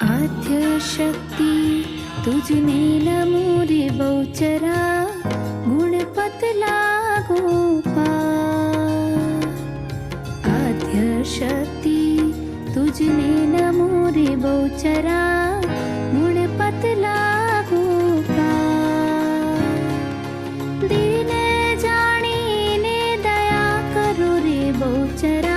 आद्यशक्ति तुझने नमो रे बहुचरा गुणपत लागो पार। आद्यशक्ति तुझने नमो रे बहुचरा गुणपत लागो पार। दीन जाणीने दया करो रे बहुचरा